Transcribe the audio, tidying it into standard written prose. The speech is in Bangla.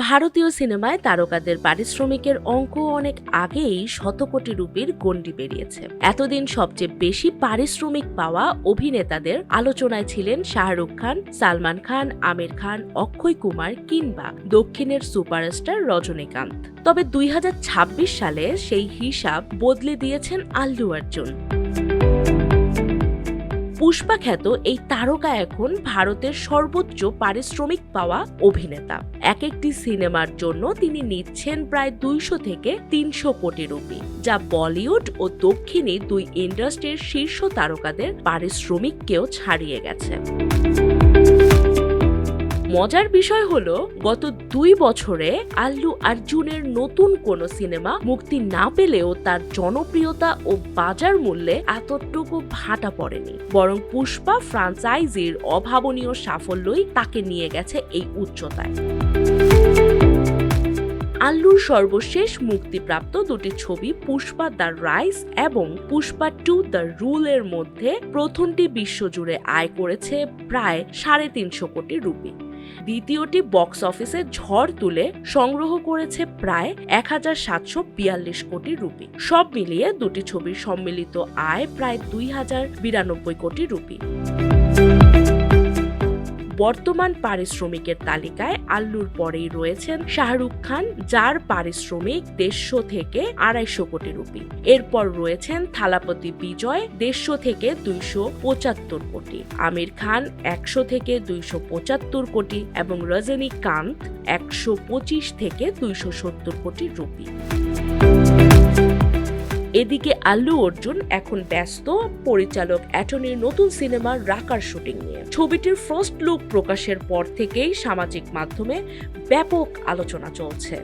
ভারতীয় সিনেমায় তারকাদের পারিশ্রমিকের অঙ্ক অনেক আগেই শতকোটি রুপির গণ্ডি পেরিয়েছে। এতদিন সবচেয়ে বেশি পারিশ্রমিক পাওয়া অভিনেতাদের আলোচনায় ছিলেন শাহরুখ খান, সালমান খান, আমির খান, অক্ষয় কুমার কিংবা দক্ষিণের সুপারস্টার রজনীকান্ত। তবে 2026 সালে সেই হিসাব বদলে দিয়েছেন আল্লু অর্জুন। পুষ্পা খ্যাত এই তারকা এখন ভারতের সর্বোচ্চ পারিশ্রমিক পাওয়া অভিনেতা। এক একটি সিনেমার জন্য তিনি নিচ্ছেন প্রায় 200 থেকে 300 কোটি রুপি, যা বলিউড ও দক্ষিণী দুই ইন্ডাস্ট্রির শীর্ষ তারকাদের পারিশ্রমিককেও ছাড়িয়ে গেছে। মজার বিষয় হলো, গত 2 বছরে আল্লু অর্জুনের নতুন কোনো সিনেমা মুক্তি না পেলেও তার জনপ্রিয়তা ও বাজার মূল্যে এতটুকু ভাটা পড়েনি, বরং পুষ্পা ফ্রাঞ্চাইজির অভাবনীয় সাফল্যই তাকে নিয়ে গেছে এই উচ্চতায়। আল্লুর সর্বশেষ মুক্তিপ্রাপ্ত দুটি ছবি পুষ্পা দ্য রাইজ এবং পুষ্পা 2 দ্য রুল এর মধ্যে প্রথমটি বিশ্বজুড়ে আয় করেছে প্রায় 350 কোটি রুপি। দ্বিতীয়টি বক্স অফিসে ঝড় তুলে সংগ্রহ করেছে প্রায় 1742 কোটি রুপি। সব মিলিয়ে দুটি ছবির সম্মিলিত আয় প্রায় 2092 কোটি রুপি। বর্তমান পারিশ্রমিকের তালিকায় আল্লুর পরেই রয়েছেন শাহরুখ খান, যার পারিশ্রমিক 150 থেকে 250 কোটি রুপি। এরপর রয়েছেন থালাপতি বিজয়, 150 থেকে 275 কোটি, আমির খান 100 থেকে 275 কোটি এবং রজনীকান্ত 125 থেকে 270 কোটি রুপি। এদিকে আল্লু অর্জুন এখন ব্যস্ত পরিচালক অ্যাটনির নতুন সিনেমা রাকার শুটিং নিয়ে। ছবিটির ফার্স্ট লুক প্রকাশের পর থেকেই সামাজিক মাধ্যমে ব্যাপক আলোচনা চলছে।